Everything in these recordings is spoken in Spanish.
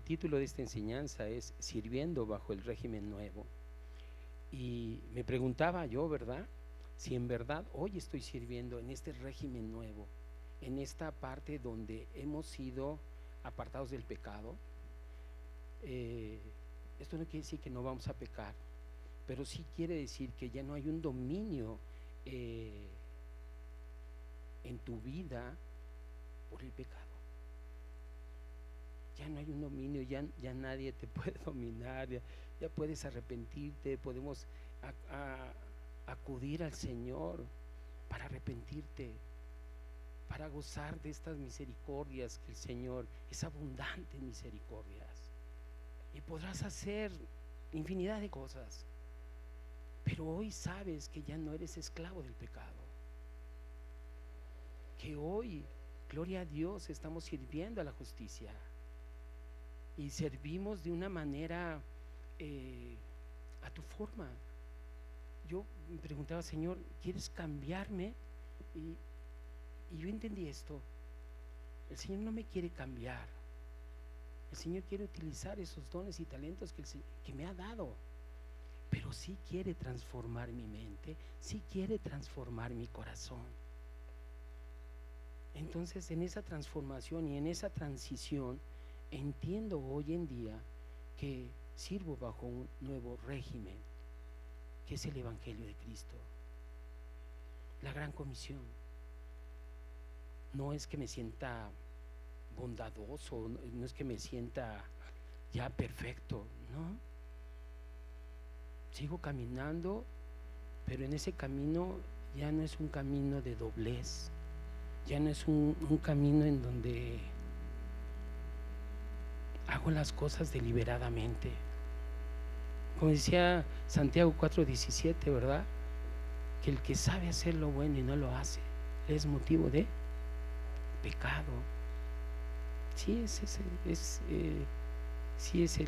título de esta enseñanza es Sirviendo bajo el régimen nuevo. Y me preguntaba yo, ¿verdad? Si en verdad hoy estoy sirviendo en este régimen nuevo, en esta parte donde hemos sido apartados del pecado. Esto no quiere decir que no vamos a pecar, pero sí quiere decir que ya no hay un dominio en tu vida por el pecado. Ya no hay un dominio, ya nadie te puede dominar, ya puedes arrepentirte, podemos acudir al Señor para arrepentirte, para gozar de estas misericordias que el Señor es abundante en misericordias, y podrás hacer infinidad de cosas, pero hoy sabes que ya no eres esclavo del pecado, que hoy, gloria a Dios, estamos sirviendo a la justicia y servimos de una manera a tu forma. Yo me preguntaba, Señor, ¿quieres cambiarme? Y yo entendí esto. El Señor no me quiere cambiar. El Señor quiere utilizar esos dones y talentos que me ha dado, pero sí quiere transformar mi mente, sí quiere transformar mi corazón. Entonces, en esa transformación y en esa transición, entiendo hoy en día que sirvo bajo un nuevo régimen, que es el Evangelio de Cristo, la gran comisión. No es que me sienta bondadoso, no es que me sienta ya perfecto, no. Sigo caminando, pero en ese camino ya no es un camino de doblez, ya no es un camino en donde hago las cosas deliberadamente. Como decía Santiago 4:17, ¿verdad? Que el que sabe hacer lo bueno y no lo hace es motivo de pecado. Sí, sí es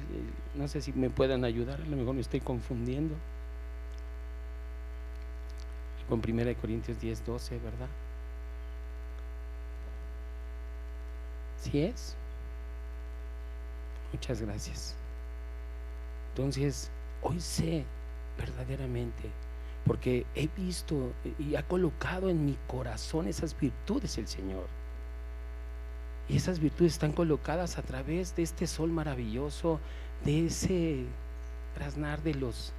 no sé si me puedan ayudar, a lo mejor me estoy confundiendo con 1 Corintios 10:12, ¿verdad? ¿Sí es? Muchas gracias. Entonces, hoy sé verdaderamente, porque he visto y ha colocado en mi corazón esas virtudes el Señor. Y esas virtudes están colocadas a través de este sol maravilloso, de ese graznar de los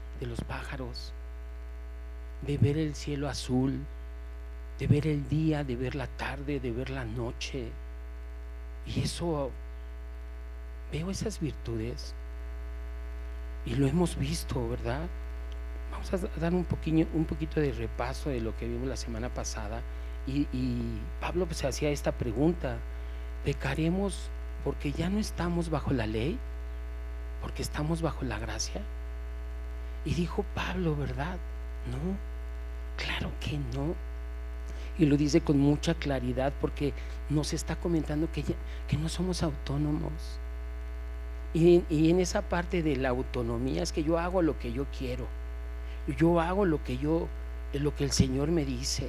pájaros, de ver el cielo azul, de ver el día, de ver la tarde, de ver la noche. Y eso, veo esas virtudes y lo hemos visto, ¿verdad? Vamos a dar un poquito de repaso de lo que vimos la semana pasada. Y Pablo pues hacía esta pregunta: ¿pecaremos porque ya no estamos bajo la ley? ¿Porque estamos bajo la gracia? Y dijo Pablo, ¿verdad? No, claro que no. Y lo dice con mucha claridad, porque nos está comentando que no somos autónomos. Y en esa parte de la autonomía es que yo hago lo que yo quiero, yo hago lo que el Señor me dice.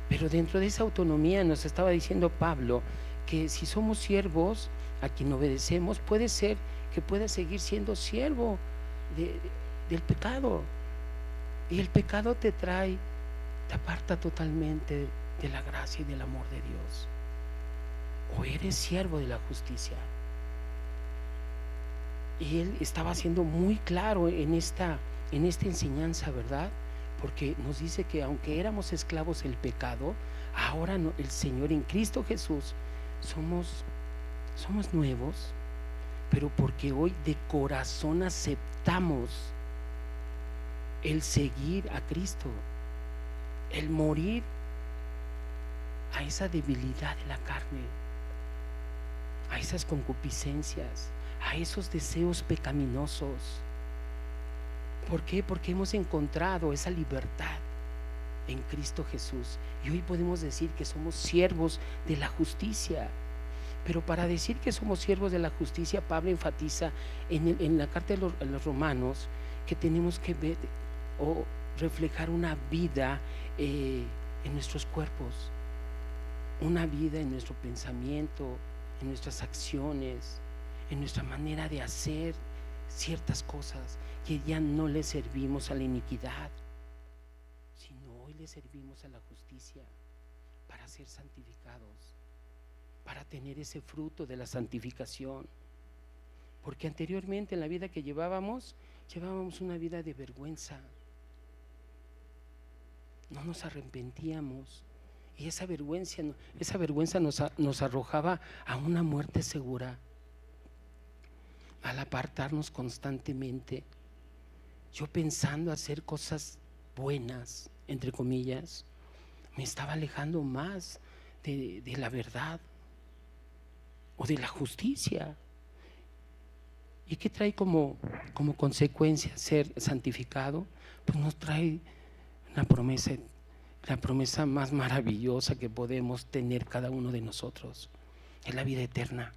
Pero dentro de esa autonomía nos estaba diciendo Pablo que si somos siervos a quien obedecemos, puede ser que puedas seguir siendo siervo del pecado, y el pecado te aparta totalmente de la gracia y del amor de Dios. O eres siervo de la justicia. Y él estaba siendo muy claro en esta enseñanza, ¿verdad? Porque nos dice que aunque éramos esclavos del pecado, ahora no, el Señor en Cristo Jesús somos nuevos, pero porque hoy de corazón aceptamos el seguir a Cristo, el morir a esa debilidad de la carne, a esas concupiscencias, a esos deseos pecaminosos. ¿Por qué? Porque hemos encontrado esa libertad en Cristo Jesús, y hoy podemos decir que somos siervos de la justicia. Pero para decir que somos siervos de la justicia, Pablo enfatiza en la carta a los Romanos que tenemos que ver o reflejar una vida en nuestros cuerpos, una vida en nuestro pensamiento, en nuestras acciones, en nuestra manera de hacer ciertas cosas, que ya no le servimos a la iniquidad, sino hoy le servimos a la justicia, para ser santificados, para tener ese fruto de la santificación. Porque anteriormente en la vida que llevábamos una vida de vergüenza, no nos arrepentíamos, y esa vergüenza nos arrojaba a una muerte segura. Al apartarnos constantemente, yo pensando hacer cosas buenas, entre comillas, me estaba alejando más de la verdad o de la justicia. ¿Y qué trae como consecuencia ser santificado? Pues nos trae una promesa, la promesa más maravillosa que podemos tener cada uno de nosotros, es la vida eterna.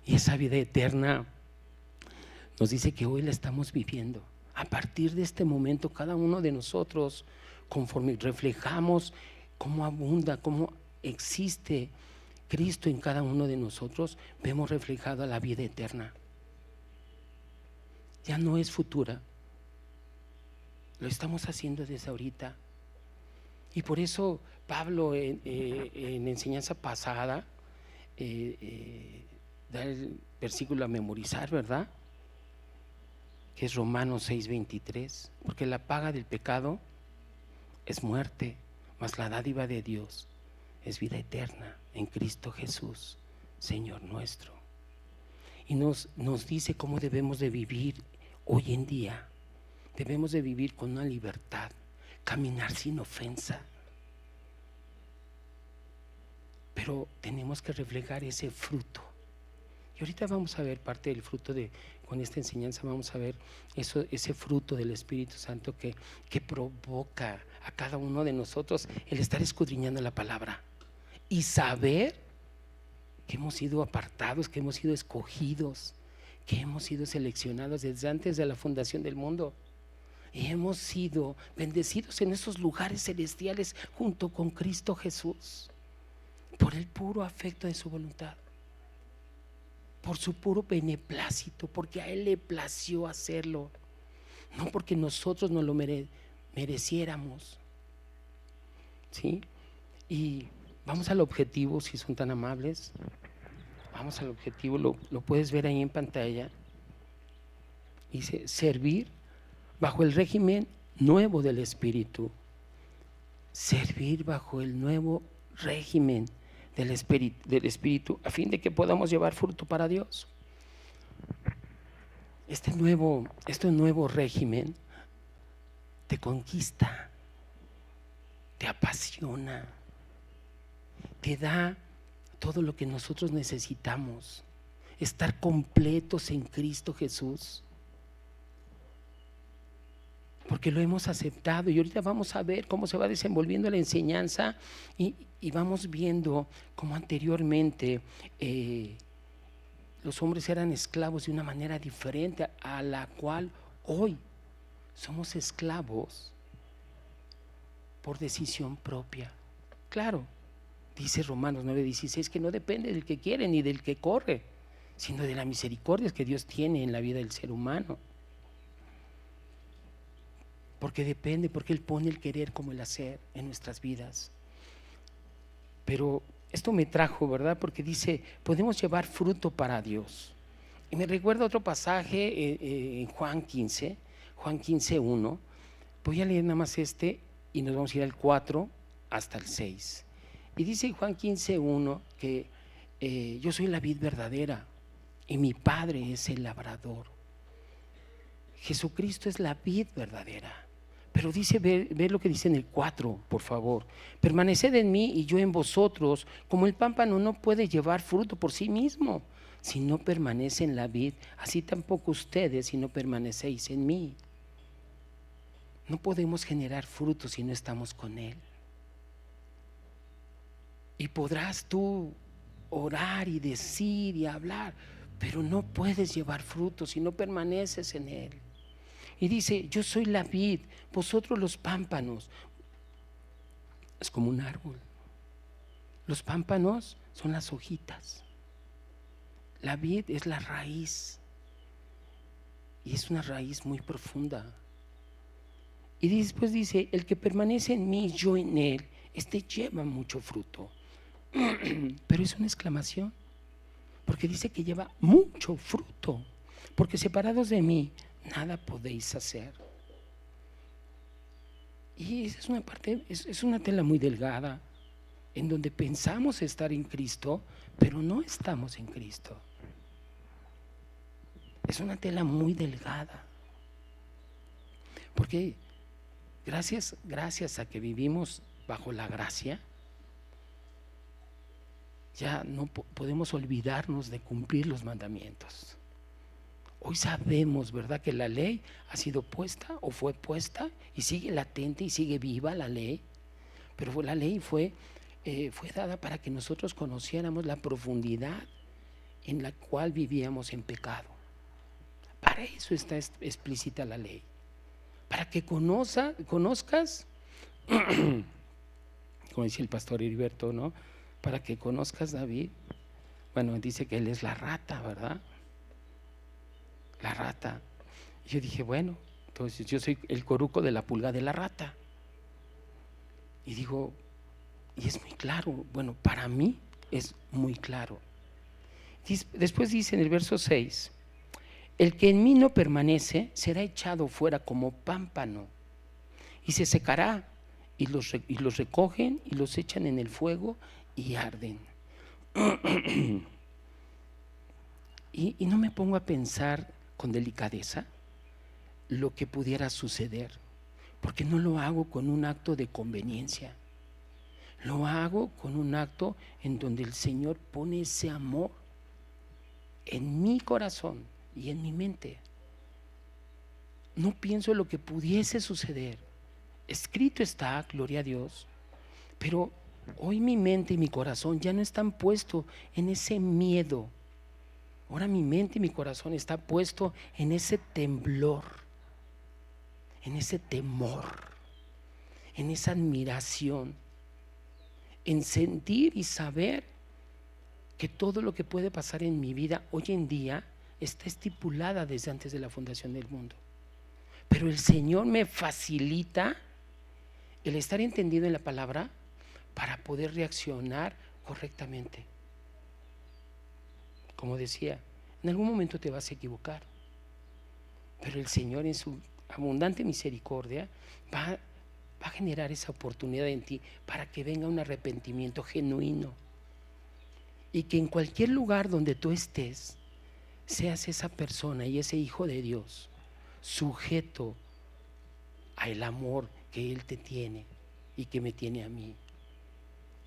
Y esa vida eterna nos dice que hoy la estamos viviendo. A partir de este momento, cada uno de nosotros, conforme reflejamos cómo abunda, cómo existe Cristo en cada uno de nosotros, vemos reflejada la vida eterna. Ya no es futura, lo estamos haciendo desde ahorita. Y por eso Pablo en enseñanza pasada da el versículo a memorizar, ¿verdad? Que es Romanos 6:23, porque la paga del pecado es muerte, mas la dádiva de Dios es vida eterna en Cristo Jesús, Señor nuestro. Y nos dice cómo debemos de vivir hoy en día. Debemos de vivir con una libertad, caminar sin ofensa, pero tenemos que reflejar ese fruto. Y ahorita vamos a ver parte del fruto con esta enseñanza vamos a ver ese fruto del Espíritu Santo que provoca a cada uno de nosotros el estar escudriñando la palabra y saber que hemos sido apartados, que hemos sido escogidos, que hemos sido seleccionados desde antes de la fundación del mundo, y hemos sido bendecidos en esos lugares celestiales junto con Cristo Jesús, por el puro afecto de su voluntad, por su puro beneplácito, porque a Él le plació hacerlo, no porque nosotros nos lo mereciéramos. ¿Sí? Y vamos al objetivo, si son tan amables. Vamos al objetivo, lo puedes ver ahí en pantalla. Dice: servir bajo el régimen nuevo del Espíritu. Servir bajo el nuevo régimen del Espíritu, a fin de que podamos llevar fruto para Dios. Este nuevo régimen te conquista, te apasiona, te da todo lo que nosotros necesitamos, estar completos en Cristo Jesús, porque lo hemos aceptado. Y ahorita vamos a ver cómo se va desenvolviendo la enseñanza y vamos viendo cómo anteriormente los hombres eran esclavos de una manera diferente a la cual hoy somos esclavos por decisión propia. Claro, dice Romanos 9:16 que no depende del que quiere ni del que corre, sino de la misericordia que Dios tiene en la vida del ser humano. Porque depende, porque Él pone el querer como el hacer en nuestras vidas. Pero esto me trajo, ¿verdad? Porque dice, podemos llevar fruto para Dios. Y me recuerda otro pasaje en Juan 15:1. Voy a leer nada más y nos vamos a ir al 4 hasta el 6. Y dice en Juan 15:1 que yo soy la vid verdadera y mi Padre es el labrador. Jesucristo es la vid verdadera. Pero dice, ve lo que dice en el 4, por favor. Permaneced en mí y yo en vosotros, como el pámpano no puede llevar fruto por sí mismo si no permanece en la vid, así tampoco ustedes si no permanecéis en mí. No podemos generar fruto si no estamos con Él. Y podrás tú orar y decir y hablar, pero no puedes llevar fruto si no permaneces en Él. Y dice, yo soy la vid, vosotros los pámpanos. Es como un árbol. Los pámpanos son las hojitas. La vid es la raíz, y es una raíz muy profunda. Y después dice: el que permanece en mí, yo en él, este lleva mucho fruto. Pero es una exclamación, porque dice que lleva mucho fruto, porque separados de mí nada podéis hacer. Y esa es una parte, es una tela muy delgada, en donde pensamos estar en Cristo, pero no estamos en Cristo. Es una tela muy delgada, porque gracias a que vivimos bajo la gracia, ya no podemos olvidarnos de cumplir los mandamientos. Hoy sabemos, ¿verdad?, que la ley ha sido puesta o fue puesta y sigue latente y sigue viva la ley, pero la ley fue dada para que nosotros conociéramos la profundidad en la cual vivíamos en pecado. Para eso está explícita la ley, para que conozcas, como decía el pastor Heriberto, ¿no?, para que conozcas, David, bueno, dice que él es la rata, ¿verdad? La rata. Y yo dije, bueno, entonces yo soy el coruco de la pulga de la rata. Y digo, y es muy claro, bueno, para mí es muy claro. Después dice en el verso 6: el que en mí no permanece será echado fuera como pámpano y se secará, y los recogen y los echan en el fuego y arden. Y no me pongo a pensar con delicadeza lo que pudiera suceder, porque no lo hago con un acto de conveniencia, lo hago con un acto en donde el Señor pone ese amor en mi corazón y en mi mente. No pienso en lo que pudiese suceder. Escrito está, gloria a Dios, pero hoy mi mente y mi corazón ya no están puestos en ese miedo. Ahora mi mente y mi corazón está puesto en ese temblor, en ese temor, en esa admiración, en sentir y saber que todo lo que puede pasar en mi vida hoy en día está estipulada desde antes de la fundación del mundo. Pero el Señor me facilita el estar entendido en la palabra para poder reaccionar correctamente. Como decía, en algún momento te vas a equivocar, pero el Señor en su abundante misericordia va a generar esa oportunidad en ti para que venga un arrepentimiento genuino, y que en cualquier lugar donde tú estés seas esa persona y ese hijo de Dios sujeto al amor que Él te tiene y que me tiene a mí.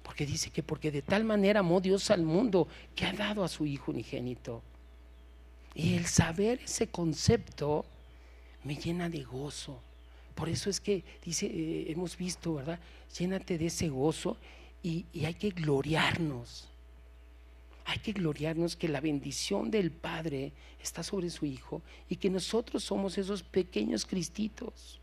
Porque dice que porque de tal manera amó Dios al mundo que ha dado a su Hijo unigénito. Y el saber ese concepto me llena de gozo. Por eso es que dice, hemos visto, ¿verdad? Llénate de ese gozo y hay que gloriarnos. Hay que gloriarnos que la bendición del Padre está sobre su Hijo y que nosotros somos esos pequeños cristitos.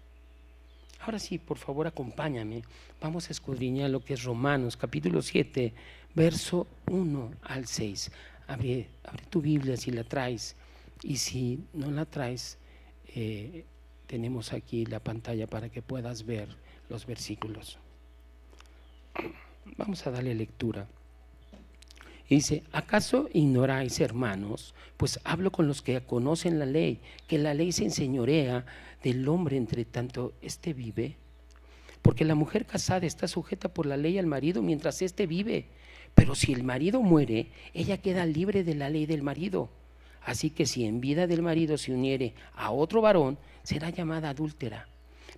Ahora sí, por favor, acompáñame. Vamos a escudriñar lo que es Romanos capítulo 7, verso 1 al 6. Abre tu Biblia si la traes, y si no la traes, tenemos aquí la pantalla para que puedas ver los versículos. Vamos a darle lectura. Y dice: ¿acaso ignoráis, hermanos? Pues hablo con los que conocen la ley, que la ley se enseñorea del hombre entre tanto éste vive. Porque la mujer casada está sujeta por la ley al marido mientras éste vive. Pero si el marido muere, ella queda libre de la ley del marido. Así que si en vida del marido se uniere a otro varón, será llamada adúltera.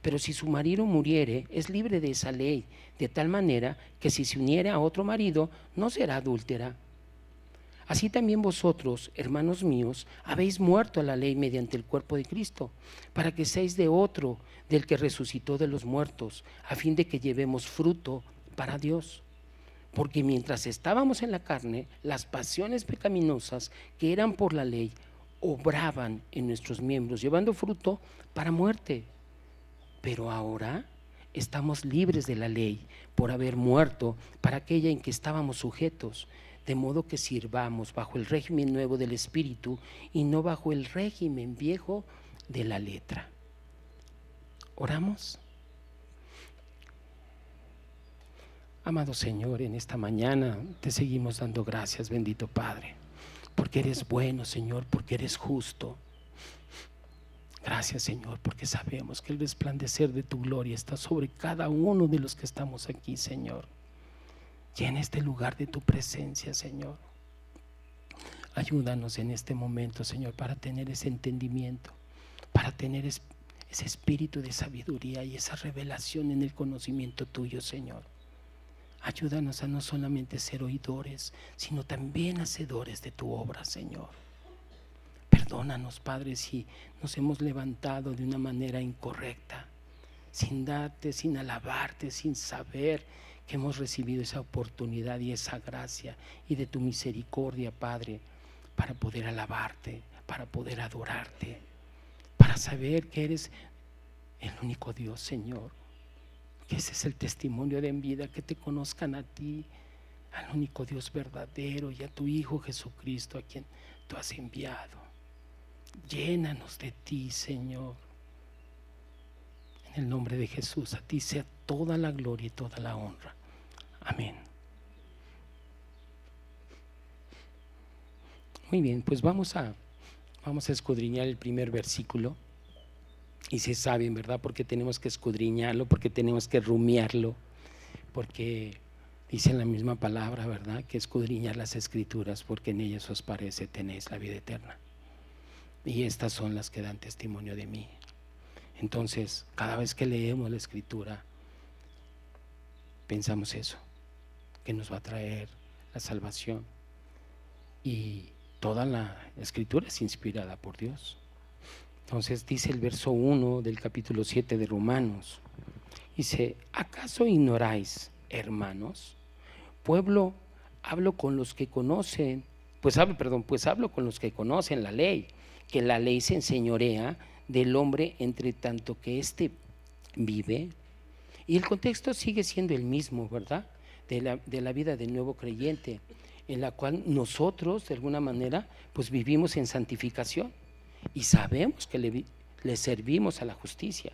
Pero si su marido muriere, es libre de esa ley, de tal manera que si se uniere a otro marido, no será adúltera. Así también vosotros, hermanos míos, habéis muerto a la ley mediante el cuerpo de Cristo, para que seáis de otro, del que resucitó de los muertos, a fin de que llevemos fruto para Dios. Porque mientras estábamos en la carne, las pasiones pecaminosas que eran por la ley obraban en nuestros miembros, llevando fruto para muerte. Pero ahora estamos libres de la ley por haber muerto para aquella en que estábamos sujetos, de modo que sirvamos bajo el régimen nuevo del Espíritu y no bajo el régimen viejo de la letra. ¿Oramos? Amado Señor, en esta mañana te seguimos dando gracias, bendito Padre, porque eres bueno, Señor, porque eres justo. Gracias, Señor, porque sabemos que el resplandecer de tu gloria está sobre cada uno de los que estamos aquí, Señor. Llena este lugar de tu presencia, Señor. Ayúdanos en este momento, Señor, para tener ese entendimiento, para tener ese espíritu de sabiduría y esa revelación en el conocimiento tuyo, Señor. Ayúdanos a no solamente ser oidores, sino también hacedores de tu obra, Señor. Perdónanos, Padre, si nos hemos levantado de una manera incorrecta, sin darte, sin alabarte, sin saber que hemos recibido esa oportunidad y esa gracia y de tu misericordia, Padre, para poder alabarte, para poder adorarte, para saber que eres el único Dios, Señor. Que ese es el testimonio de vida, que te conozcan a ti, al único Dios verdadero, y a tu Hijo Jesucristo, a quien tú has enviado. Llénanos de ti, Señor. En el nombre de Jesús, a ti sea toda la gloria y toda la honra. Amén. Muy bien, pues vamos a escudriñar el primer versículo. Y se saben, ¿verdad? Porque tenemos que escudriñarlo, porque tenemos que rumiarlo, porque dice la misma palabra, ¿verdad? Que escudriñar las escrituras, porque en ellas os parece tenéis la vida eterna. Y estas son las que dan testimonio de mí. Entonces, cada vez que leemos la escritura, pensamos eso, que nos va a traer la salvación. Y toda la escritura es inspirada por Dios. Entonces dice el verso 1 del capítulo 7 de Romanos, dice: ¿acaso ignoráis, hermanos? Hablo con los que conocen, hablo con los que conocen la ley, que la ley se enseñorea del hombre entre tanto que éste vive. Y el contexto sigue siendo el mismo, ¿verdad? De la vida del nuevo creyente, en la cual nosotros de alguna manera pues vivimos en santificación y sabemos que le servimos a la justicia.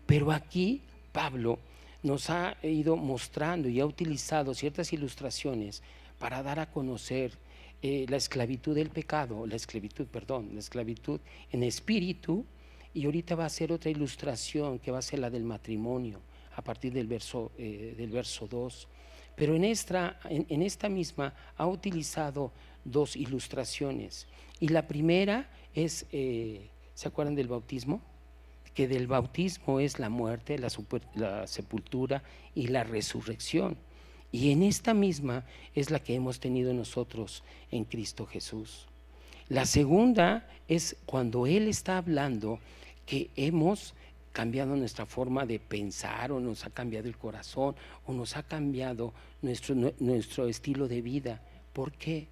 Pero aquí Pablo nos ha ido mostrando y ha utilizado ciertas ilustraciones para dar a conocer la esclavitud del pecado, la esclavitud en espíritu. Y ahorita va a ser otra ilustración que va a ser la del matrimonio a partir del verso 2. Pero en esta misma ha utilizado dos ilustraciones. Y la primera es, ¿se acuerdan del bautismo? Que del bautismo es la muerte, la sepultura y la resurrección. Y en esta misma es la que hemos tenido nosotros en Cristo Jesús. La segunda es cuando Él está hablando que hemos cambiado nuestra forma de pensar, o nos ha cambiado el corazón, o nos ha cambiado nuestro estilo de vida. ¿Por qué?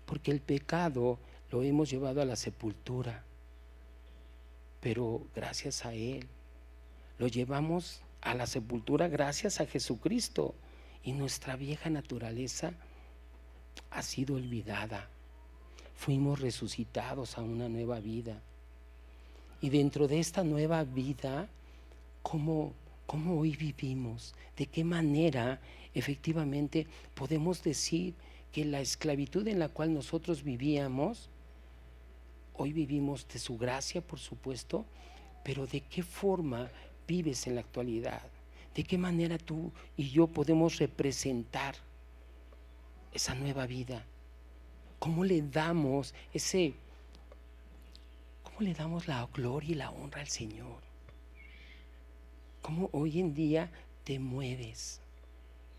Porque el pecado lo hemos llevado a la sepultura, pero gracias a Él lo llevamos a la sepultura gracias a Jesucristo, y nuestra vieja naturaleza ha sido olvidada. Fuimos resucitados a una nueva vida, y dentro de esta nueva vida, ¿cómo hoy vivimos? ¿De qué manera efectivamente podemos decir que la esclavitud en la cual nosotros vivíamos, hoy vivimos de su gracia, por supuesto, pero de qué forma vives en la actualidad? ¿De qué manera tú y yo podemos representar esa nueva vida? ¿Cómo le damos la gloria y la honra al Señor? ¿Cómo hoy en día te mueves?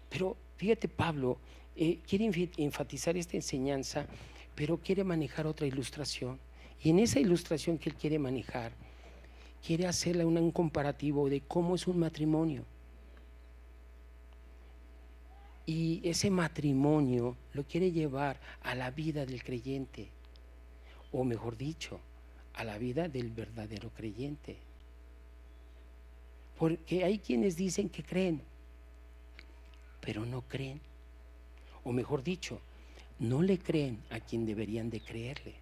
Pero fíjate, Pablo quiere enfatizar esta enseñanza, pero quiere manejar otra ilustración. Y en esa ilustración que él quiere manejar, quiere hacerle un comparativo de cómo es un matrimonio. Y ese matrimonio lo quiere llevar a la vida del creyente, o mejor dicho, a la vida del verdadero creyente. Porque hay quienes dicen que creen, pero no creen. O mejor dicho, no le creen a quien deberían de creerle,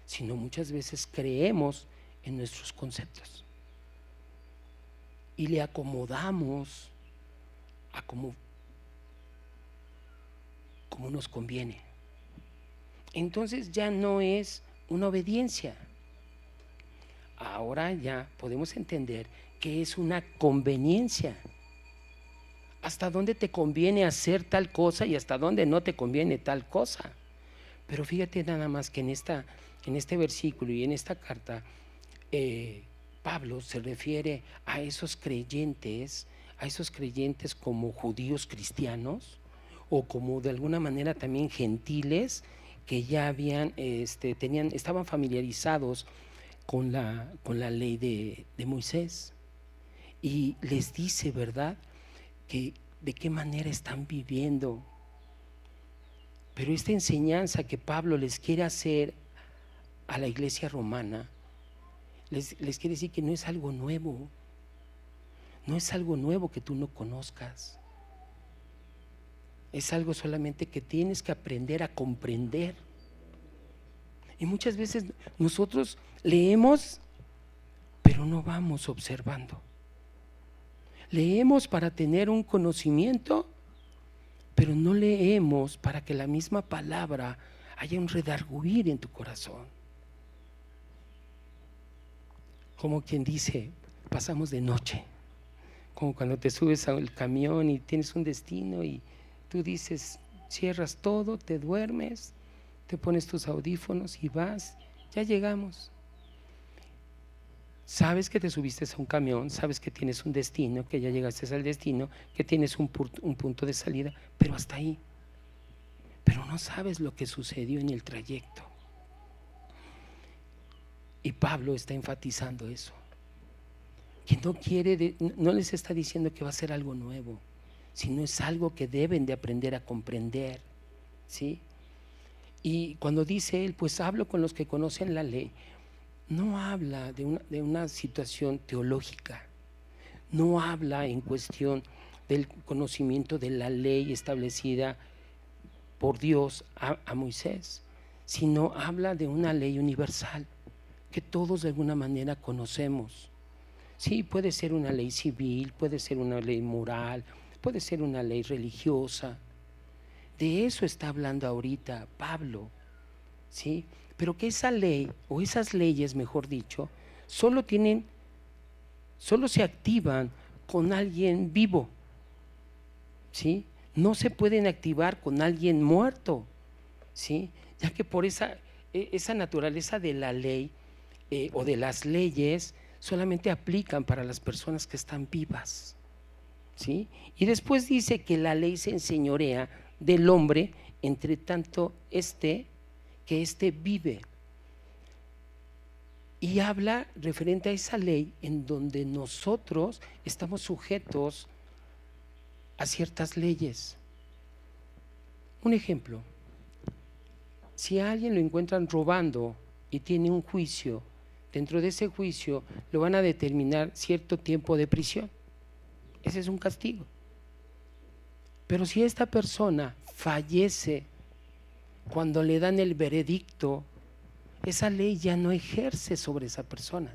sino muchas veces creemos en nuestros conceptos y le acomodamos a como nos conviene. Entonces ya no es una obediencia. Ahora ya podemos entender que es una conveniencia. Hasta dónde te conviene hacer tal cosa y hasta dónde no te conviene tal cosa. Pero fíjate nada más que en este versículo y en esta carta, Pablo se refiere a esos creyentes como judíos cristianos o como de alguna manera también gentiles que ya estaban familiarizados con la ley de Moisés, y les dice, ¿verdad?, que de qué manera están viviendo. Pero esta enseñanza que Pablo les quiere hacer a la iglesia romana, les quiere decir que no es algo nuevo, no es algo nuevo que tú no conozcas, es algo solamente que tienes que aprender a comprender. Y muchas veces nosotros leemos, pero no vamos observando. Leemos para tener un conocimiento, pero no leemos para que la misma palabra haya un redarguir en tu corazón. Como quien dice, pasamos de noche, como cuando te subes al camión y tienes un destino y tú dices, cierras todo, te duermes, te pones tus audífonos y vas, ya llegamos. Sabes que te subiste a un camión, sabes que tienes un destino, que ya llegaste al destino, que tienes un punto de salida, pero hasta ahí. Pero no sabes lo que sucedió en el trayecto. Y Pablo está enfatizando eso, que no les está diciendo que va a ser algo nuevo, sino es algo que deben de aprender a comprender, ¿sí? Y cuando dice él, pues hablo con los que conocen la ley, no habla de una situación teológica, no habla en cuestión del conocimiento de la ley establecida por Dios a Moisés, sino habla de una ley universal que todos de alguna manera conocemos. Sí, puede ser una ley civil, puede ser una ley moral, puede ser una ley religiosa. De eso está hablando ahorita Pablo, ¿sí? Pero que esa ley, o esas leyes, mejor dicho, solo se activan con alguien vivo, ¿sí? No se pueden activar con alguien muerto, ¿sí? Ya que por esa naturaleza de la ley o de las leyes solamente aplican para las personas que están vivas, ¿sí? Y después dice que la ley se enseñorea del hombre, entre tanto que éste vive. Y habla referente a esa ley en donde nosotros estamos sujetos a ciertas leyes. Un ejemplo: si a alguien lo encuentran robando y tiene un juicio, dentro de ese juicio lo van a determinar cierto tiempo de prisión. Ese es un castigo. Pero si esta persona fallece cuando le dan el veredicto, esa ley ya no ejerce sobre esa persona,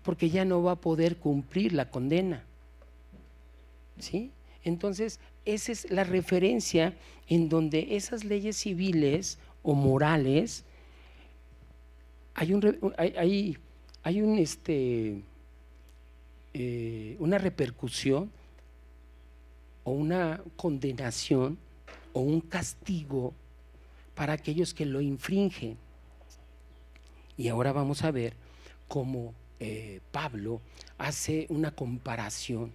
porque ya no va a poder cumplir la condena, ¿sí? Entonces esa es la referencia en donde esas leyes civiles o morales hay una repercusión o una condenación o un castigo para aquellos que lo infringen. Y ahora vamos a ver cómo Pablo hace una comparación,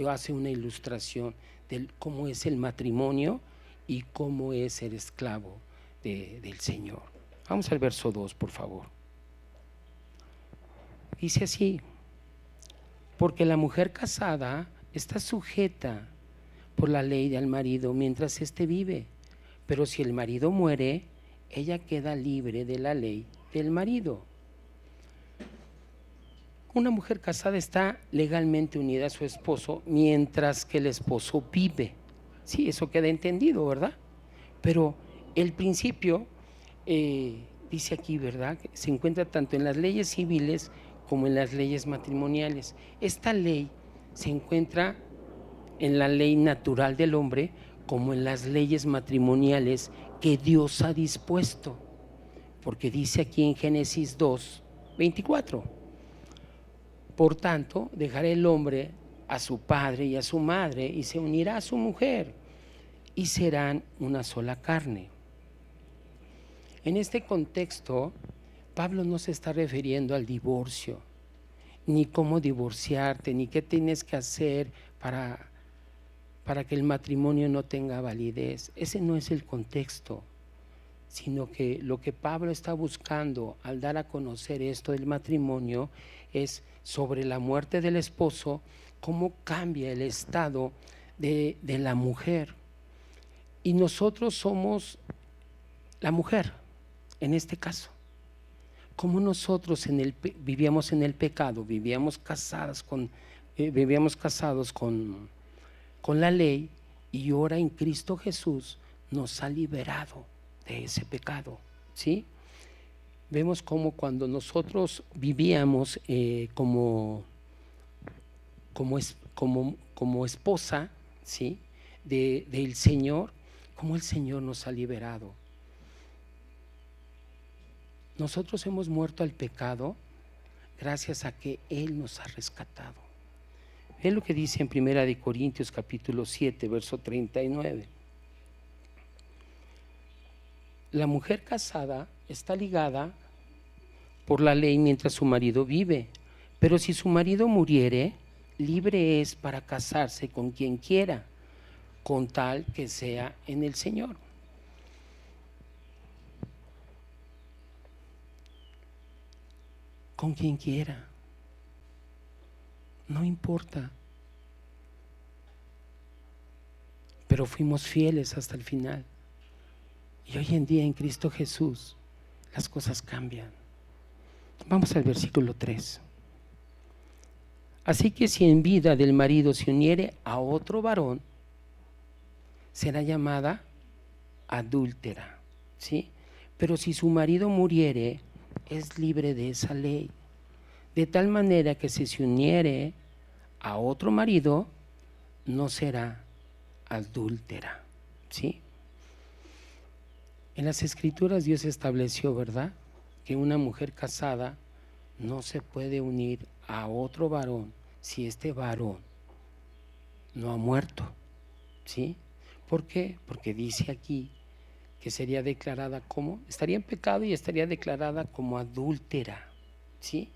hace una ilustración de cómo es el matrimonio y cómo es ser esclavo del Señor. Vamos al verso 2, por favor. Dice así: porque la mujer casada está sujeta por la ley al marido mientras éste vive, pero si el marido muere, ella queda libre de la ley del marido. Una mujer casada está legalmente unida a su esposo mientras que el esposo vive. Sí, eso queda entendido, ¿verdad? Pero el principio, dice aquí, ¿verdad?, que se encuentra tanto en las leyes civiles como en las leyes matrimoniales. Esta ley se encuentra en la ley natural del hombre como en las leyes matrimoniales que Dios ha dispuesto, porque dice aquí en Génesis 2:24: por tanto, dejará el hombre a su padre y a su madre y se unirá a su mujer y serán una sola carne. En este contexto, Pablo no se está refiriendo al divorcio, ni cómo divorciarte, ni qué tienes que hacer para que el matrimonio no tenga validez. Ese no es el contexto, sino que lo que Pablo está buscando al dar a conocer esto del matrimonio es sobre la muerte del esposo, cómo cambia el estado de la mujer. Y nosotros somos la mujer, en este caso. Como nosotros vivíamos en el pecado, vivíamos casados con la ley, y ahora en Cristo Jesús nos ha liberado de ese pecado, ¿sí? Vemos como cuando nosotros vivíamos como esposa, ¿sí?, del Señor, como el Señor nos ha liberado. Nosotros hemos muerto al pecado gracias a que Él nos ha rescatado. Es lo que dice en 1 Corintios capítulo 7, verso 39. La mujer casada está ligada por la ley mientras su marido vive, pero si su marido muriere, libre es para casarse con quien quiera, con tal que sea en el Señor. Con quien quiera, no importa, pero fuimos fieles hasta el final. Y hoy en día en Cristo Jesús las cosas cambian. Vamos al versículo 3. Así que si en vida del marido se uniere a otro varón, será llamada adúltera, ¿sí? Pero si su marido muriere, es libre de esa ley, de tal manera que si se uniere a otro marido, no será adúltera, ¿sí? En las Escrituras Dios estableció, ¿verdad?, que una mujer casada no se puede unir a otro varón si este varón no ha muerto, ¿sí? ¿Por qué? Porque dice aquí que sería declarada como, estaría en pecado y estaría declarada como adúltera, ¿sí?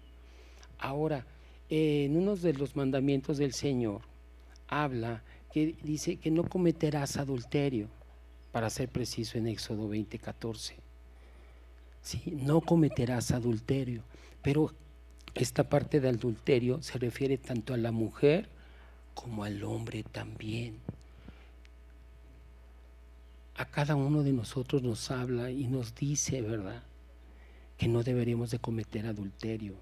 Ahora, en uno de los mandamientos del Señor habla que dice que no cometerás adulterio, para ser preciso en Éxodo 20:14, ¿sí? No cometerás adulterio, pero esta parte de adulterio se refiere tanto a la mujer como al hombre también. A cada uno de nosotros nos habla y nos dice, ¿verdad?, que no deberíamos de cometer adulterio.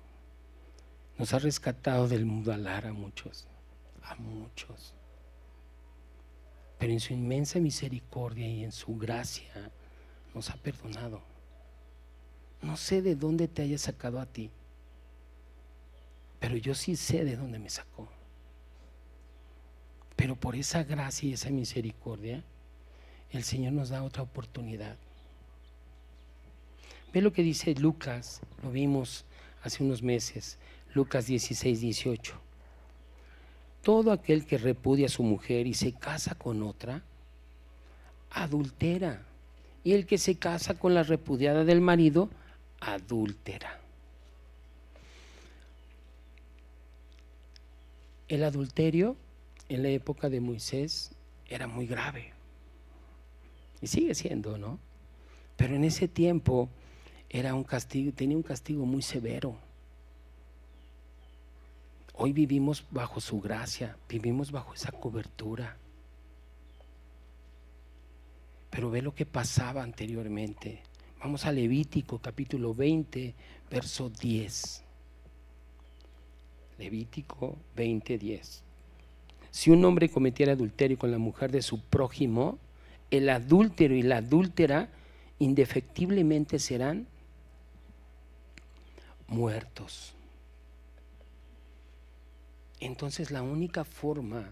Nos ha rescatado del mudalar a muchos, pero en su inmensa misericordia y en su gracia nos ha perdonado. No sé de dónde te haya sacado a ti, pero yo sí sé de dónde me sacó. Pero por esa gracia y esa misericordia, el Señor nos da otra oportunidad. Ve lo que dice Lucas, lo vimos hace unos meses, Lucas 16:18. Todo aquel que repudia a su mujer y se casa con otra, adultera. Y el que se casa con la repudiada del marido, adúltera. El adulterio en la época de Moisés era muy grave. Y sigue siendo, ¿no? Pero en ese tiempo era un castigo, tenía un castigo muy severo. Hoy vivimos bajo su gracia, vivimos bajo esa cobertura. Pero ve lo que pasaba anteriormente. Vamos a Levítico capítulo 20, verso 10. Levítico 20:10. Si un hombre cometiera adulterio con la mujer de su prójimo, el adúltero y la adúltera indefectiblemente serán muertos. Entonces la única forma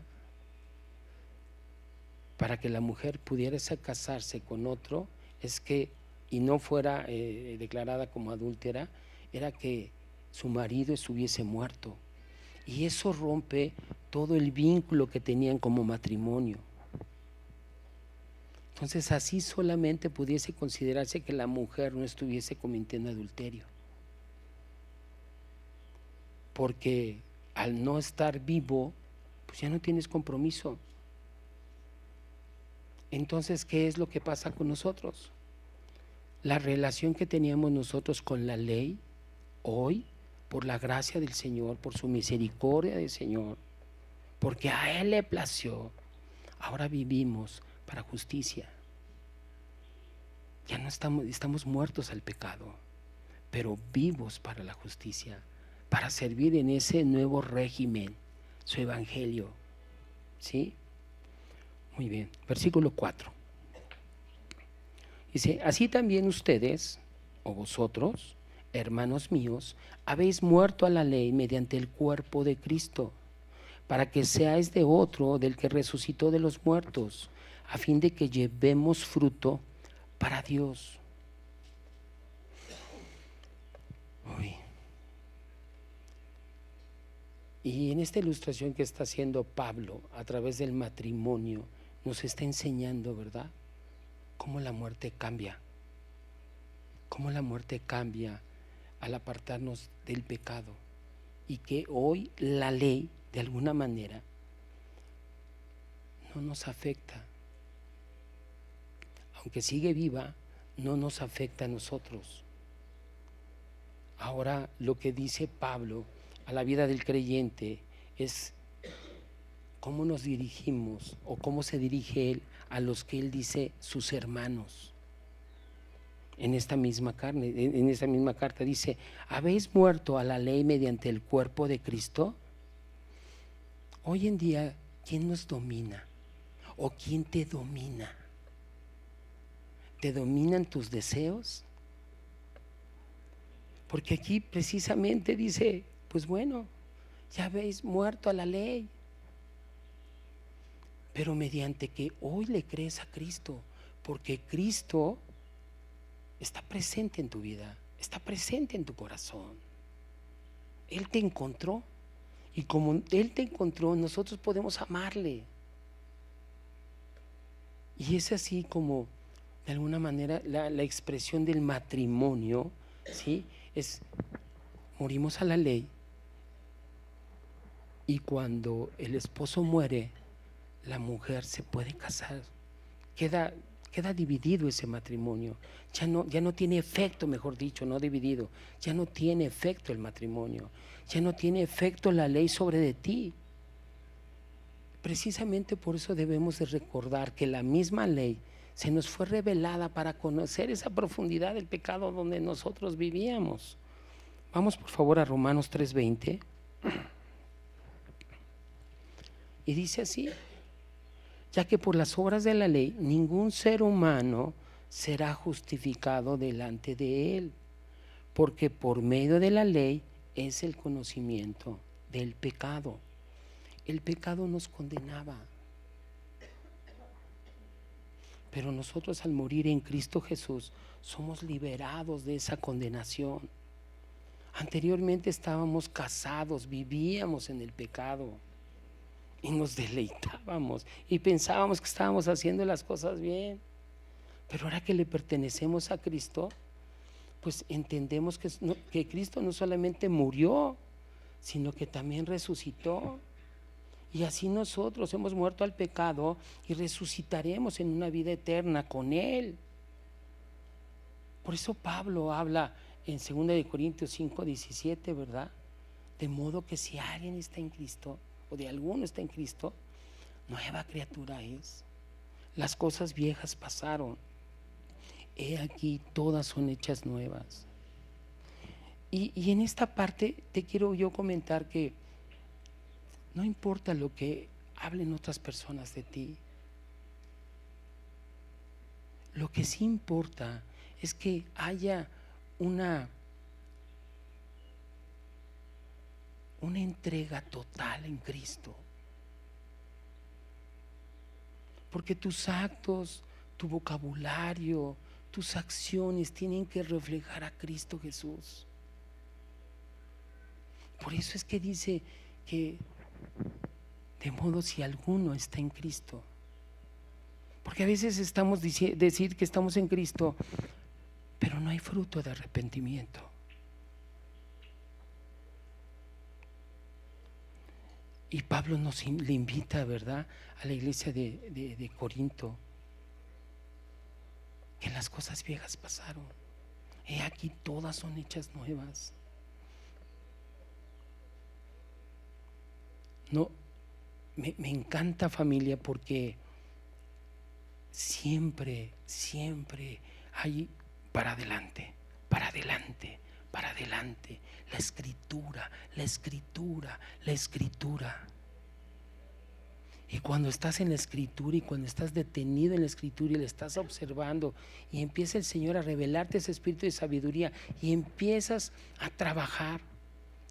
para que la mujer pudiera casarse con otro es que, y no fuera declarada como adúltera, era que su marido estuviese muerto. Y eso rompe todo el vínculo que tenían como matrimonio. Entonces así solamente pudiese considerarse que la mujer no estuviese cometiendo adulterio, porque al no estar vivo, pues ya no tienes compromiso. Entonces, ¿qué es lo que pasa con nosotros? La relación que teníamos nosotros con la ley, hoy, por la gracia del Señor, por su misericordia del Señor, porque a Él le plació, ahora vivimos para justicia. Ya no estamos muertos al pecado, pero vivos para la justicia, para servir en ese nuevo régimen, su evangelio. ¿Sí? Muy bien, versículo 4. Dice, así también ustedes, o vosotros, hermanos míos, habéis muerto a la ley mediante el cuerpo de Cristo, para que seáis de otro, del que resucitó de los muertos, a fin de que llevemos fruto para Dios. Uy. Y en esta ilustración que está haciendo Pablo a través del matrimonio, nos está enseñando, ¿verdad?, cómo la muerte cambia, cómo la muerte cambia al apartarnos del pecado, y que hoy la ley, de alguna manera, no nos afecta. Aunque sigue viva, no nos afecta a nosotros. Ahora lo que dice Pablo a la vida del creyente es cómo nos dirigimos, o cómo se dirige él a los que él dice sus hermanos. En esta misma carta dice, ¿habéis muerto a la ley mediante el cuerpo de Cristo? Hoy en día, ¿quién nos domina? ¿O quién te domina? ¿Te dominan tus deseos? Porque aquí precisamente dice, pues bueno, ya habéis muerto a la ley, pero mediante que hoy le crees a Cristo, porque Cristo está presente en tu vida, está presente en tu corazón. Él te encontró, y como Él te encontró, nosotros podemos amarle. Y es así como, de alguna manera, la expresión del matrimonio, ¿sí? Es, morimos a la ley, y cuando el esposo muere, la mujer se puede casar. Queda dividido ese matrimonio. Ya no tiene efecto, mejor dicho, no dividido. Ya no tiene efecto el matrimonio. Ya no tiene efecto la ley sobre de ti. Precisamente por eso debemos de recordar que la misma ley se nos fue revelada para conocer esa profundidad del pecado donde nosotros vivíamos. Vamos por favor a Romanos 3:20. Y dice así: ya que por las obras de la ley ningún ser humano será justificado delante de él, porque por medio de la ley es el conocimiento del pecado. El pecado nos condenaba, pero nosotros al morir en Cristo Jesús somos liberados de esa condenación. Anteriormente estábamos casados, vivíamos en el pecado y nos deleitábamos y pensábamos que estábamos haciendo las cosas bien, pero ahora que le pertenecemos a Cristo, pues entendemos que Cristo no solamente murió, sino que también resucitó, y así nosotros hemos muerto al pecado y resucitaremos en una vida eterna con Él. Por eso Pablo habla en 2 Corintios 5:17, ¿verdad? De modo que si alguien está en Cristo, o de alguno está en Cristo, nueva criatura es. Las cosas viejas pasaron, he aquí todas son hechas nuevas. Y en esta parte te quiero yo comentar que no importa lo que hablen otras personas de ti, lo que sí importa es que haya una entrega total en Cristo. Porque tus actos, tu vocabulario, tus acciones tienen que reflejar a Cristo Jesús. Por eso es que dice que de modo si alguno está en Cristo. Porque a veces estamos decir que estamos en Cristo, pero no hay fruto de arrepentimiento. Y Pablo le invita, ¿verdad?, a la iglesia de Corinto, que las cosas viejas pasaron, he aquí todas son hechas nuevas. No, me encanta, familia, porque siempre hay para adelante, para adelante, para adelante. La escritura, la escritura, la escritura. Y cuando estás en la escritura y cuando estás detenido en la escritura y le estás observando y empieza el Señor a revelarte ese espíritu de sabiduría y empiezas a trabajar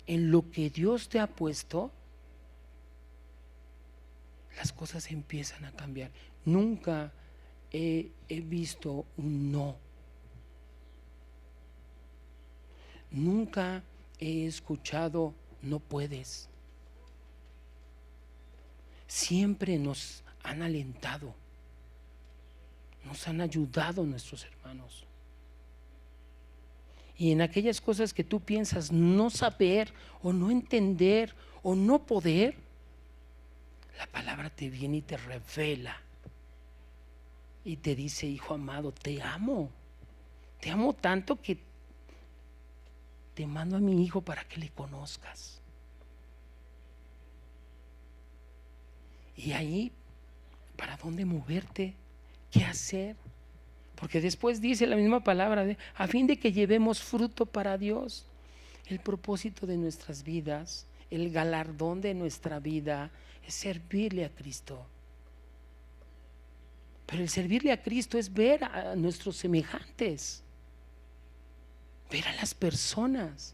en lo que Dios te ha puesto, las cosas empiezan a cambiar. Nunca he visto un no. Nunca he escuchado no puedes. Siempre nos han alentado, nos han ayudado nuestros hermanos. Y en aquellas cosas que tú piensas no saber o no entender o no poder, la palabra te viene y te revela y te dice: hijo amado, te amo tanto que te mando a mi hijo para que le conozcas. Y ahí, ¿para dónde moverte? ¿Qué hacer? Porque después dice la misma palabra, a fin de que llevemos fruto para Dios. El propósito de nuestras vidas, el galardón de nuestra vida es servirle a Cristo. Pero el servirle a Cristo es ver a nuestros semejantes, ver a las personas.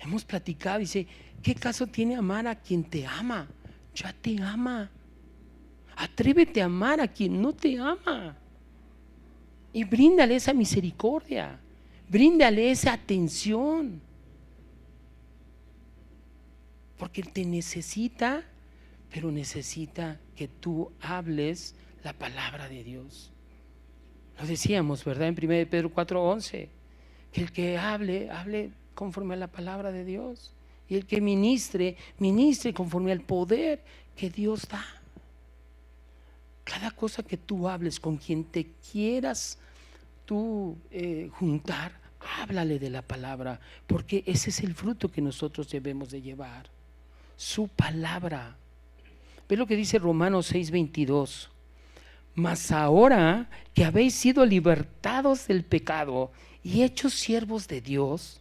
Hemos platicado y dice: ¿qué caso tiene amar a quien te ama? Ya te ama. Atrévete a amar a quien no te ama y bríndale esa misericordia, bríndale esa atención, porque Él te necesita, pero necesita que tú hables la palabra de Dios. Lo decíamos, ¿verdad?, en 1 Pedro 4:11, que el que hable conforme a la palabra de Dios, y el que ministre conforme al poder que Dios da. Cada cosa que tú hables con quien te quieras tú juntar, háblale de la palabra, porque ese es el fruto que nosotros debemos de llevar, su palabra. Ve lo que dice Romanos 6:22: mas ahora que habéis sido libertados del pecado y hechos siervos de Dios,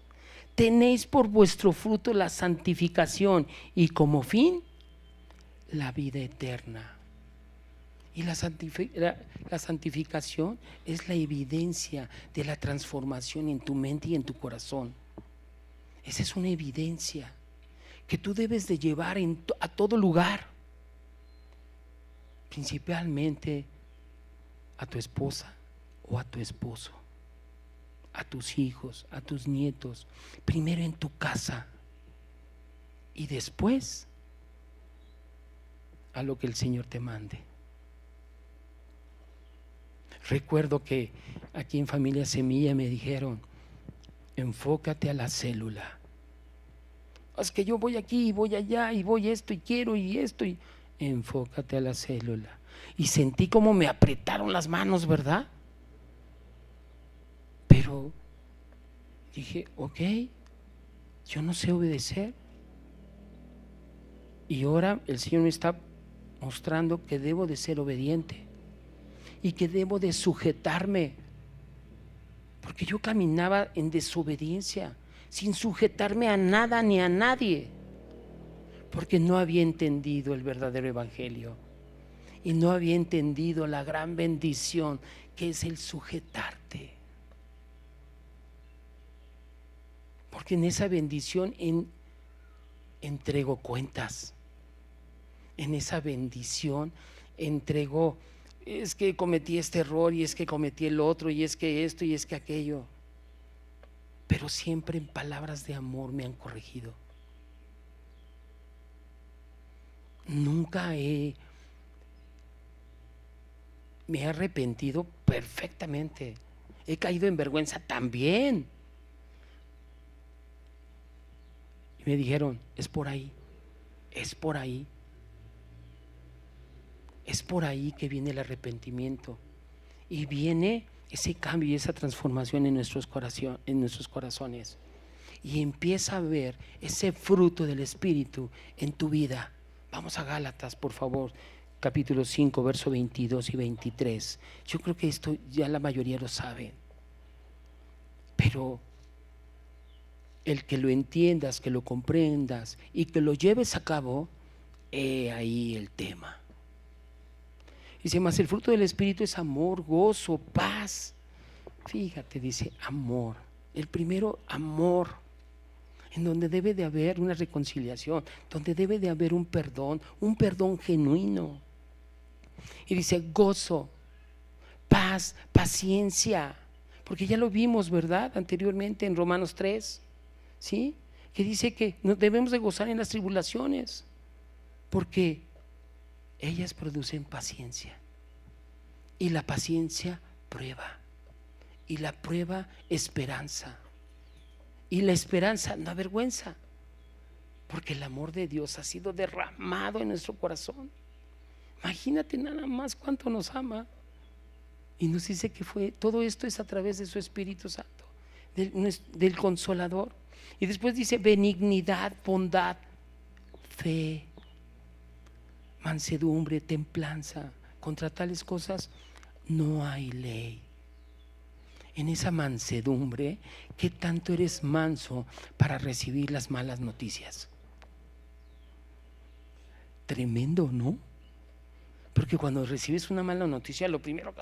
tenéis por vuestro fruto la santificación y como fin la vida eterna. Y la santificación es la evidencia de la transformación en tu mente y en tu corazón. Esa es una evidencia que tú debes de llevar a todo lugar, principalmente a tu esposa o a tu esposo, a tus hijos, a tus nietos, primero en tu casa y después a lo que el Señor te mande. Recuerdo que aquí en Familia Semilla me dijeron: enfócate a la célula. Es que yo voy aquí y voy allá y voy esto y quiero y esto y... Enfócate a la célula. Y sentí como me apretaron las manos, ¿verdad? Pero dije: ok, yo no sé obedecer. Y ahora el Señor me está mostrando que debo de ser obediente y que debo de sujetarme, porque yo caminaba en desobediencia, sin sujetarme a nada ni a nadie, porque no había entendido el verdadero evangelio y no había entendido la gran bendición que es el sujetarte. Porque en esa bendición entrego cuentas. En esa bendición entrego, es que cometí este error y es que cometí el otro y es que esto y es que aquello. Pero siempre en palabras de amor me han corregido. Nunca me he arrepentido perfectamente. He caído en vergüenza también. Y me dijeron, es por ahí, es por ahí. Es por ahí que viene el arrepentimiento. Y viene ese cambio y esa transformación en nuestros corazones. Y empieza a ver ese fruto del Espíritu en tu vida. Vamos a Gálatas, por favor, capítulo 5, verso 22 y 23. Yo creo que esto ya la mayoría lo sabe, pero el que lo entiendas, que lo comprendas y que lo lleves a cabo, he ahí el tema. Dice, más el fruto del Espíritu es amor, gozo, paz. Fíjate, dice amor. El primero, amor, en donde debe de haber una reconciliación, donde debe de haber un perdón genuino. Y dice gozo, paz, paciencia, porque ya lo vimos, ¿verdad? Anteriormente en Romanos 3, ¿sí? Que dice que nos debemos de gozar en las tribulaciones, porque ellas producen paciencia, y la paciencia prueba, y la prueba esperanza, y la esperanza no avergüenza, porque el amor de Dios ha sido derramado en nuestro corazón. Imagínate nada más cuánto nos ama, y nos dice que todo esto es a través de su Espíritu Santo, del Consolador. Y después dice benignidad, bondad, fe, mansedumbre, templanza. Contra tales cosas no hay ley. En esa mansedumbre, ¿qué tanto eres manso para recibir las malas noticias? Tremendo, ¿no? Porque cuando recibes una mala noticia, lo primero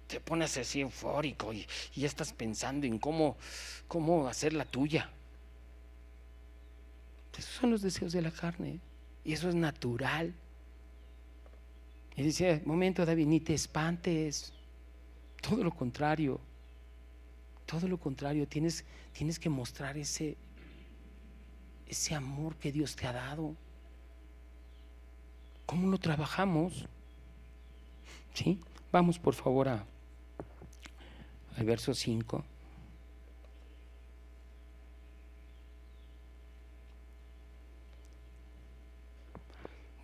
te pones así eufórico y ya estás pensando en cómo hacer la tuya. Esos son los deseos de la carne, y eso es natural. Y dice, momento, David, ni te espantes. Todo lo contrario, tienes que mostrar ese amor que Dios te ha dado. ¿Cómo lo trabajamos? ¿Sí? Vamos por favor al verso 5.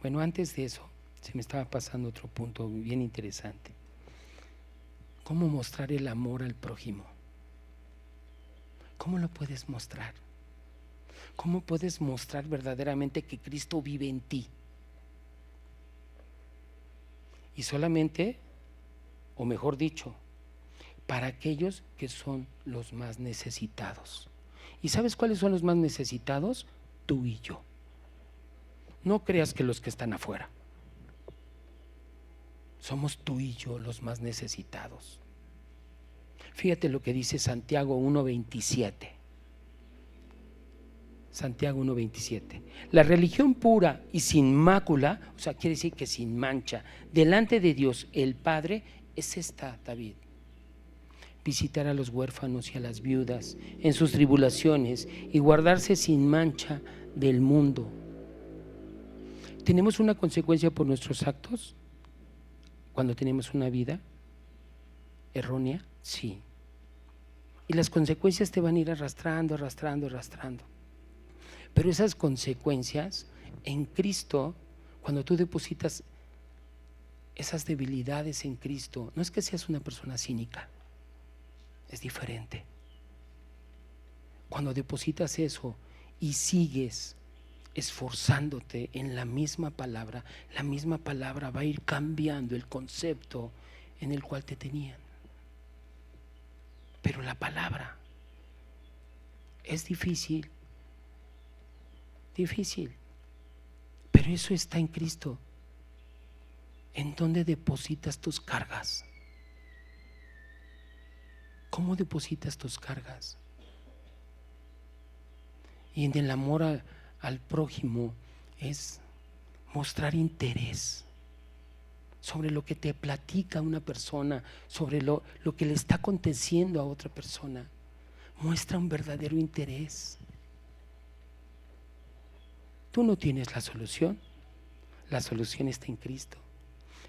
Bueno, antes de eso, se me estaba pasando otro punto bien interesante. ¿Cómo mostrar el amor al prójimo? ¿Cómo lo puedes mostrar? ¿Cómo puedes mostrar verdaderamente que Cristo vive en ti? Y solamente, o mejor dicho, para aquellos que son los más necesitados. ¿Y sabes cuáles son los más necesitados? Tú y yo. No creas que los que están afuera. Somos tú y yo los más necesitados. Fíjate lo que dice Santiago 1:27. Santiago 1:27. La religión pura y sin mácula, o sea, quiere decir que sin mancha, delante de Dios el Padre, es esta, David: visitar a los huérfanos y a las viudas en sus tribulaciones y guardarse sin mancha del mundo. ¿Tenemos una consecuencia por nuestros actos cuando tenemos una vida errónea? Sí. Y las consecuencias te van a ir arrastrando. Pero esas consecuencias en Cristo, cuando tú depositas esas debilidades en Cristo, no es que seas una persona cínica, es diferente. Cuando depositas eso y sigues esforzándote en la misma palabra va a ir cambiando el concepto en el cual te tenían. Pero la palabra es difícil, pero eso está en Cristo. ¿En dónde depositas tus cargas? ¿Cómo depositas tus cargas? Y en el amor al prójimo es mostrar interés sobre lo que te platica una persona, sobre lo que le está aconteciendo a otra persona. Muestra un verdadero interés. Tú no tienes la solución está en Cristo,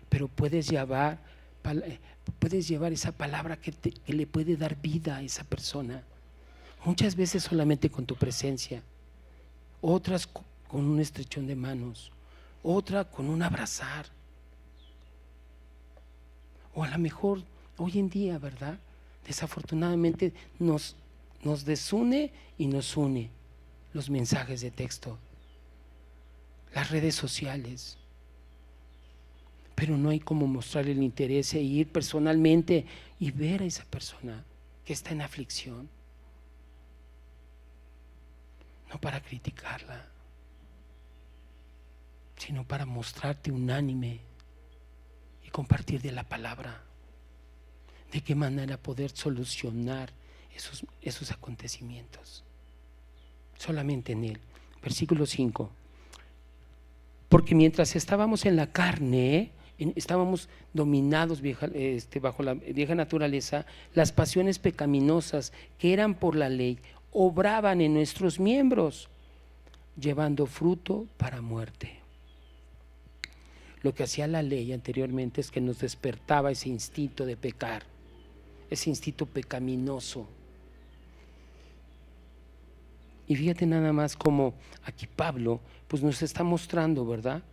pero puedes llevar esa palabra que le puede dar vida a esa persona. Muchas veces solamente con tu presencia, otras con un estrechón de manos, otra con un abrazar. O a lo mejor hoy en día, ¿verdad? Desafortunadamente nos desune y nos une los mensajes de texto, las redes sociales. Pero no hay como mostrar el interés e ir personalmente y ver a esa persona que está en aflicción. No para criticarla, sino para mostrarte unánime y compartir de la palabra. De qué manera poder solucionar esos acontecimientos. Solamente en Él. Versículo 5. Porque mientras estábamos en la carne, estábamos dominados bajo la vieja naturaleza, las pasiones pecaminosas que eran por la ley obraban en nuestros miembros, llevando fruto para muerte. Lo que hacía la ley anteriormente es que nos despertaba ese instinto de pecar, ese instinto pecaminoso. Y fíjate nada más como aquí Pablo pues nos está mostrando, ¿verdad?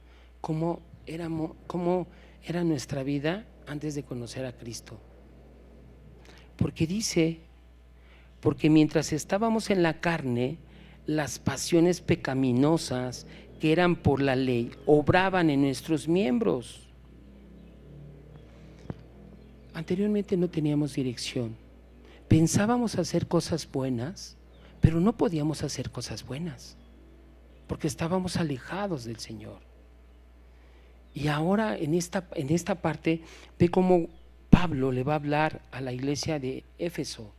Cómo era nuestra vida antes de conocer a Cristo. Porque dice, porque mientras estábamos en la carne, las pasiones pecaminosas que eran por la ley obraban en nuestros miembros. Anteriormente no teníamos dirección. Pensábamos hacer cosas buenas, pero no podíamos hacer cosas buenas porque estábamos alejados del Señor. Y ahora en esta parte ve cómo Pablo le va a hablar a la iglesia de Éfeso.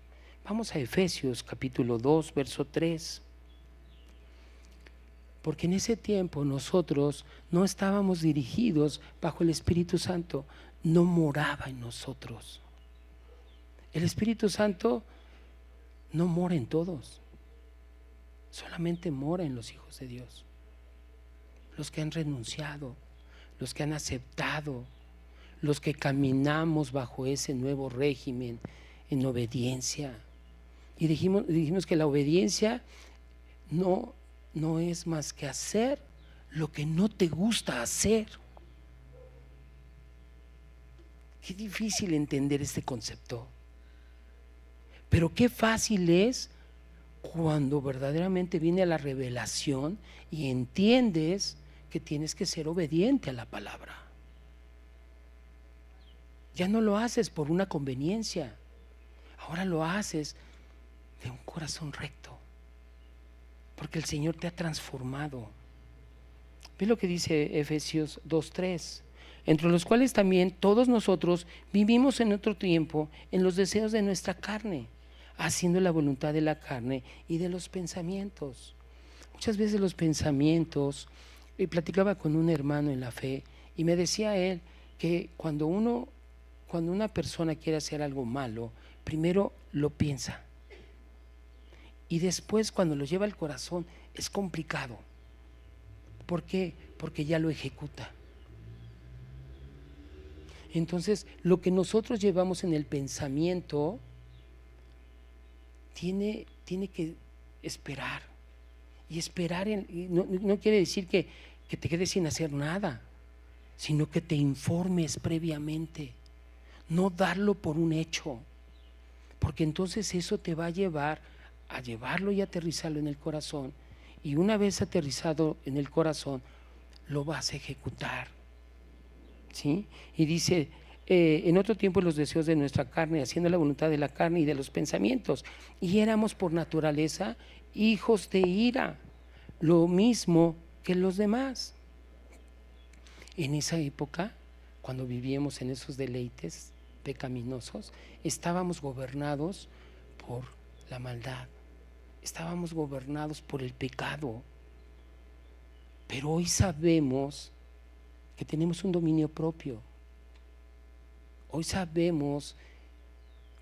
Vamos a Efesios capítulo 2 verso 3. Porque en ese tiempo nosotros no estábamos dirigidos bajo el Espíritu Santo, no moraba en nosotros. El Espíritu Santo no mora en todos, solamente mora en los hijos de Dios, los que han renunciado, los que han aceptado, los que caminamos bajo ese nuevo régimen en obediencia. Y dijimos que la obediencia no es más que hacer lo que no te gusta hacer. Qué difícil entender este concepto, pero qué fácil es cuando verdaderamente viene la revelación y entiendes que tienes que ser obediente a la palabra. Ya no lo haces por una conveniencia, ahora lo haces de un corazón recto, porque el Señor te ha transformado. Ve lo que dice Efesios 2:3, entre los cuales también todos nosotros vivimos en otro tiempo en los deseos de nuestra carne, haciendo la voluntad de la carne y de los pensamientos. Muchas veces los pensamientos, platicaba con un hermano en la fe y me decía él que cuando una persona quiere hacer algo malo, primero lo piensa y después cuando lo lleva al corazón es complicado. ¿Por qué? Porque ya lo ejecuta. Entonces, lo que nosotros llevamos en el pensamiento tiene que esperar. Y esperar no quiere decir que te quedes sin hacer nada, sino que te informes previamente. No darlo por un hecho, porque entonces eso te va a llevar a llevarlo y aterrizarlo en el corazón. Y una vez aterrizado en el corazón, lo vas a ejecutar. ¿Sí? Y dice, en otro tiempo los deseos de nuestra carne, haciendo la voluntad de la carne y de los pensamientos, y éramos por naturaleza hijos de ira, lo mismo que los demás. En esa época, cuando vivíamos en esos deleites pecaminosos, estábamos gobernados por la maldad, estábamos gobernados por el pecado, pero hoy sabemos que tenemos un dominio propio. Hoy sabemos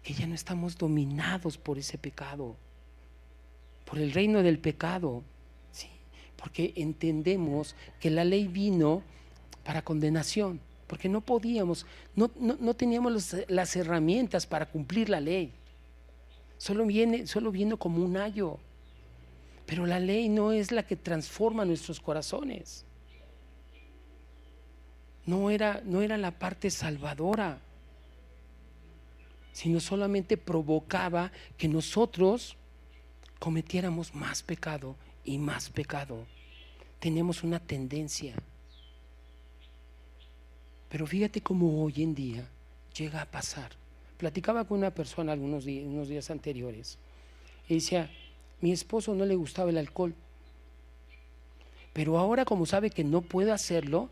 que ya no estamos dominados por ese pecado, por el reino del pecado, ¿sí? Porque entendemos que la ley vino para condenación, porque no podíamos, no teníamos las herramientas para cumplir la ley. Solo vino como un ayo. Pero la ley no es la que transforma nuestros corazones. No era la parte salvadora, sino solamente provocaba que nosotros cometiéramos más pecado y más pecado. Tenemos una tendencia. Pero fíjate cómo hoy en día llega a pasar. Platicaba con una persona unos días anteriores y decía: mi esposo no le gustaba el alcohol, pero ahora, como sabe que no puede hacerlo,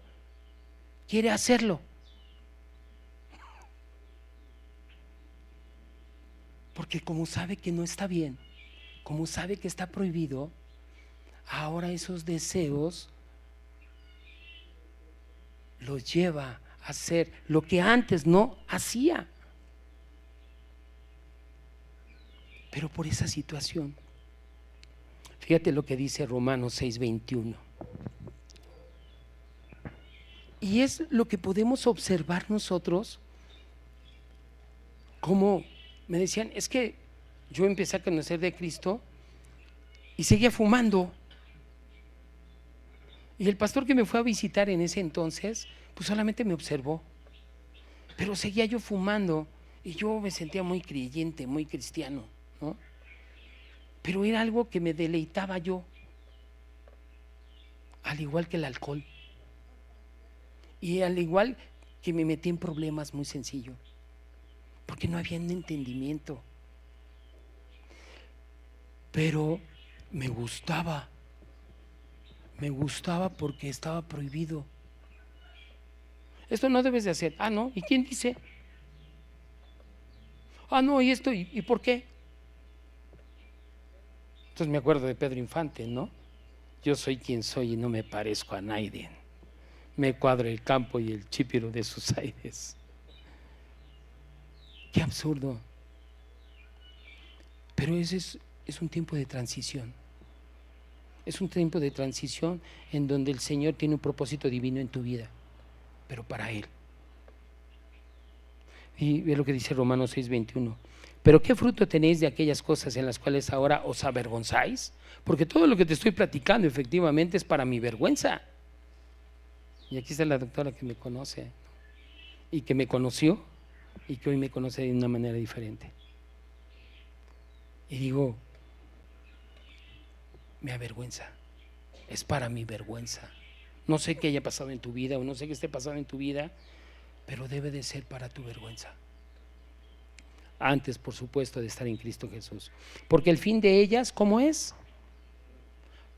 quiere hacerlo. Porque como sabe que no está bien, como sabe que está prohibido, ahora esos deseos los lleva a hacer lo que antes no hacía. Pero por esa situación, fíjate lo que dice Romanos 6:21. Y es lo que podemos observar nosotros, como me decían: es que yo empecé a conocer de Cristo y seguía fumando. Y el pastor que me fue a visitar en ese entonces, pues solamente me observó. Pero seguía yo fumando y yo me sentía muy creyente, muy cristiano, ¿no? Pero era algo que me deleitaba yo, al igual que el alcohol. Y al igual que me metí en problemas muy sencillo, porque no había un entendimiento. Pero me gustaba porque estaba prohibido. Esto no debes de hacer. Ah, no, ¿y quién dice? Ah, no, ¿y esto? ¿Y por qué? Entonces me acuerdo de Pedro Infante, ¿no? Yo soy quien soy y no me parezco a nadie. Me cuadra el campo y el chípiro de sus aires. Qué absurdo. Pero ese es un tiempo de transición. Es un tiempo de transición en donde el Señor tiene un propósito divino en tu vida, pero para Él. Y ve lo que dice Romanos 6:21. Pero ¿qué fruto tenéis de aquellas cosas en las cuales ahora os avergonzáis? Porque todo lo que te estoy platicando efectivamente es para mi vergüenza. Y aquí está la doctora que me conoce y que me conoció y que hoy me conoce de una manera diferente. Y digo, me avergüenza, es para mi vergüenza. No sé qué haya pasado en tu vida o no sé qué esté pasando en tu vida, pero debe de ser para tu vergüenza. Antes, por supuesto, de estar en Cristo Jesús. Porque el fin de ellas, ¿cómo es?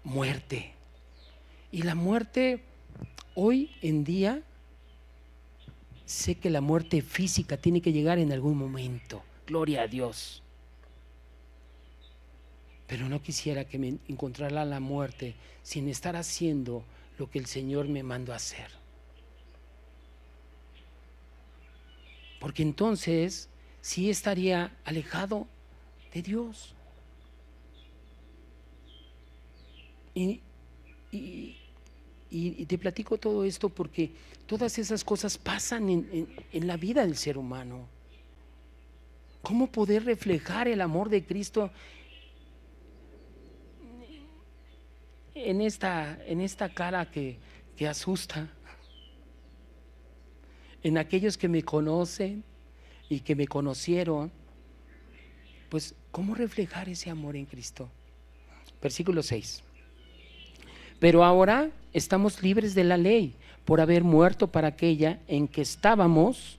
Muerte. Y la muerte, hoy en día, sé que la muerte física tiene que llegar en algún momento. Gloria a Dios. Pero no quisiera que me encontrara la muerte sin estar haciendo lo que el Señor me mandó a hacer. Porque entonces sí estaría alejado de Dios. Y te platico todo esto porque todas esas cosas pasan en la vida del ser humano. ¿Cómo poder reflejar el amor de Cristo en esta cara que asusta? En aquellos que me conocen y que me conocieron, pues ¿cómo reflejar ese amor en Cristo? Versículo 6. Pero ahora estamos libres de la ley por haber muerto para aquella en que estábamos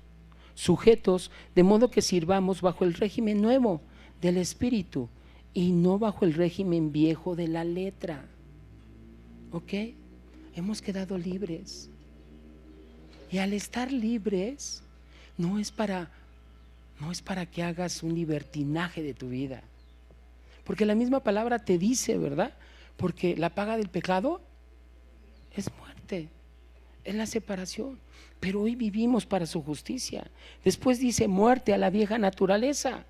sujetos, de modo que sirvamos bajo el régimen nuevo del Espíritu y no bajo el régimen viejo de la letra. ¿Ok? Hemos quedado libres. Y al estar libres, no es para que hagas un libertinaje de tu vida, Porque la misma palabra te dice, ¿verdad? Porque la paga del pecado es muerte, es la separación. Pero hoy vivimos para su justicia. Después dice muerte a la vieja naturaleza.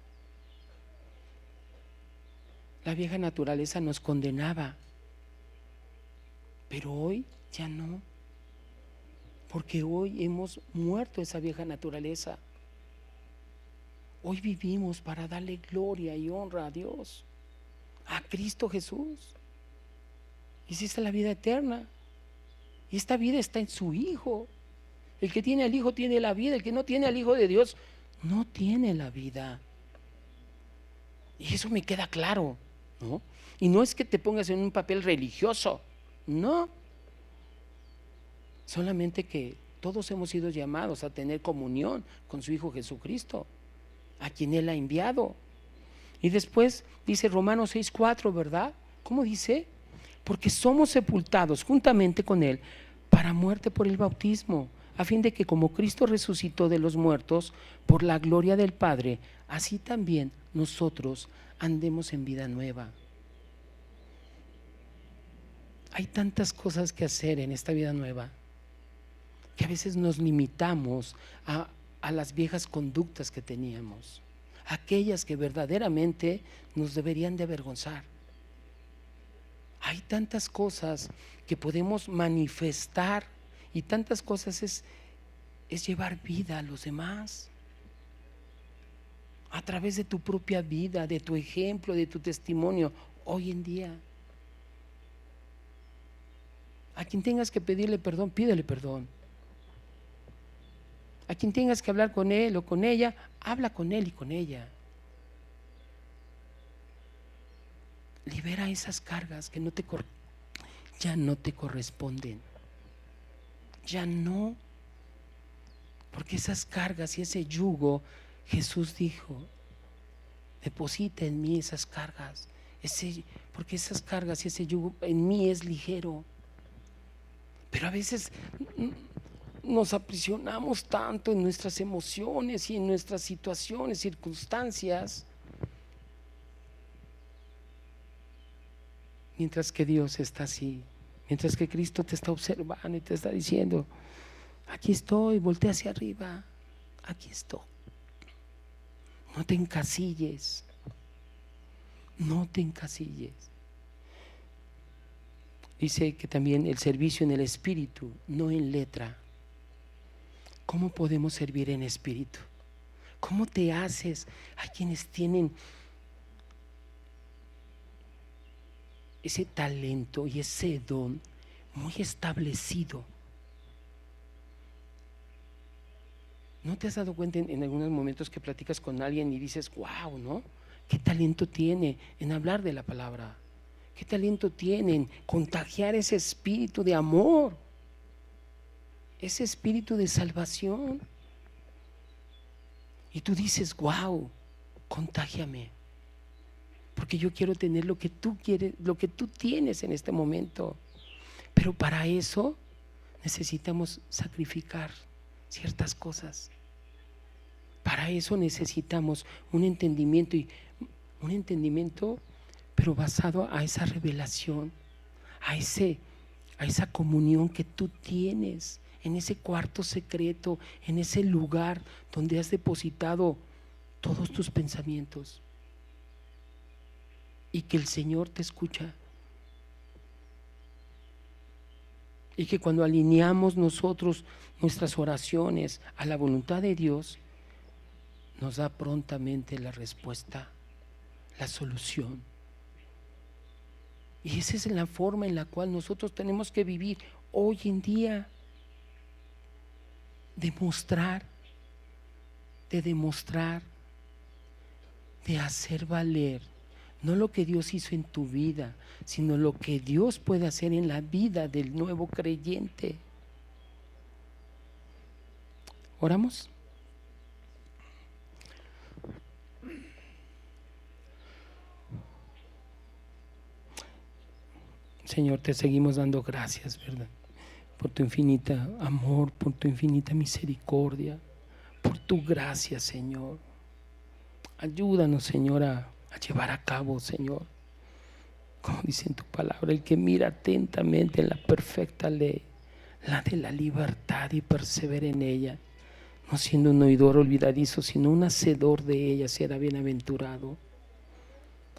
La vieja naturaleza nos condenaba, pero hoy ya no, porque hoy hemos muerto esa vieja naturaleza. Hoy vivimos para darle gloria y honra a Dios, a Cristo Jesús. Y esa es la vida eterna. Y esta vida está en su Hijo. El que tiene al Hijo tiene la vida. El que no tiene al Hijo de Dios no tiene la vida. Y eso me queda claro, ¿no? Y no es que te pongas en un papel religioso, no. Solamente que todos hemos sido llamados a tener comunión con su Hijo Jesucristo, a quien Él ha enviado. Y después dice Romanos 6:4, ¿verdad? ¿Cómo dice? Porque somos sepultados juntamente con Él para muerte por el bautismo, a fin de que como Cristo resucitó de los muertos por la gloria del Padre, así también nosotros andemos en vida nueva. Hay tantas cosas que hacer en esta vida nueva que a veces nos limitamos a las viejas conductas que teníamos, aquellas que verdaderamente nos deberían de avergonzar. Hay tantas cosas que podemos manifestar y tantas cosas es llevar vida a los demás a través de tu propia vida, de tu ejemplo, de tu testimonio hoy en día. A quien tengas que pedirle perdón, pídele perdón. A quien tengas que hablar con él o con ella, habla con él y con ella. Libera esas cargas que ya no te corresponden. Ya no. Porque esas cargas y ese yugo, Jesús dijo, deposita en mí esas cargas. Porque esas cargas y ese yugo en mí es ligero. Pero a veces nos aprisionamos tanto en nuestras emociones y en nuestras situaciones, circunstancias, mientras que Dios está así, mientras que Cristo te está observando y te está diciendo, aquí estoy, voltea hacia arriba, aquí estoy. No te encasilles, no te encasilles. Dice que también el servicio en el espíritu, no en letra. ¿Cómo podemos servir en espíritu? ¿Cómo te haces? Hay quienes tienen ese talento y ese don muy establecido. ¿No te has dado cuenta en algunos momentos que platicas con alguien y dices, wow, ¿no? ¿Qué talento tiene en hablar de la palabra? ¿Qué talento tiene en contagiar ese espíritu de amor? Ese espíritu de salvación. Y tú dices, wow, contágiame. Porque yo quiero tener lo que tú quieres, lo que tú tienes en este momento. Pero para eso necesitamos sacrificar ciertas cosas. Para eso necesitamos un entendimiento pero basado a esa revelación, a esa comunión que tú tienes en ese cuarto secreto, en ese lugar donde has depositado todos tus pensamientos y que el Señor te escucha. Y que cuando alineamos nosotros nuestras oraciones a la voluntad de Dios, nos da prontamente la respuesta, la solución. Y esa es la forma en la cual nosotros tenemos que vivir hoy en día. Demostrar, de hacer valer, no lo que Dios hizo en tu vida, sino lo que Dios puede hacer en la vida del nuevo creyente. ¿Oramos? Señor, te seguimos dando gracias, ¿verdad? Por tu infinita amor, por tu infinita misericordia, por tu gracia, Señor. Ayúdanos, Señor, a a llevar a cabo, Señor, como dice en tu palabra, el que mira atentamente en la perfecta ley, la de la libertad, y persevera en ella, no siendo un oidor olvidadizo, sino un hacedor de ella, será bienaventurado.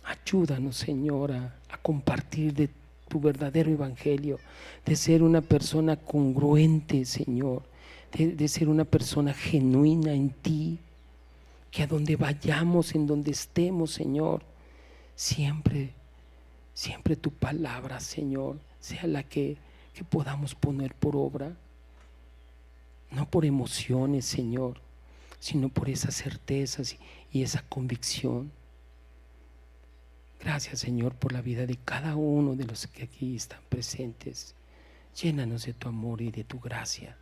Ayúdanos, Señora, a compartir de tu verdadero evangelio, de ser una persona congruente, Señor, de ser una persona genuina en ti, que a donde vayamos, en donde estemos, Señor, siempre tu palabra, Señor, sea la que podamos poner por obra, no por emociones, Señor, sino por esas certezas y esa convicción. Gracias, Señor, por la vida de cada uno de los que aquí están presentes. Llénanos de tu amor y de tu gracia,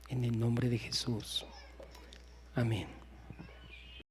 en el nombre de Jesús. Amén.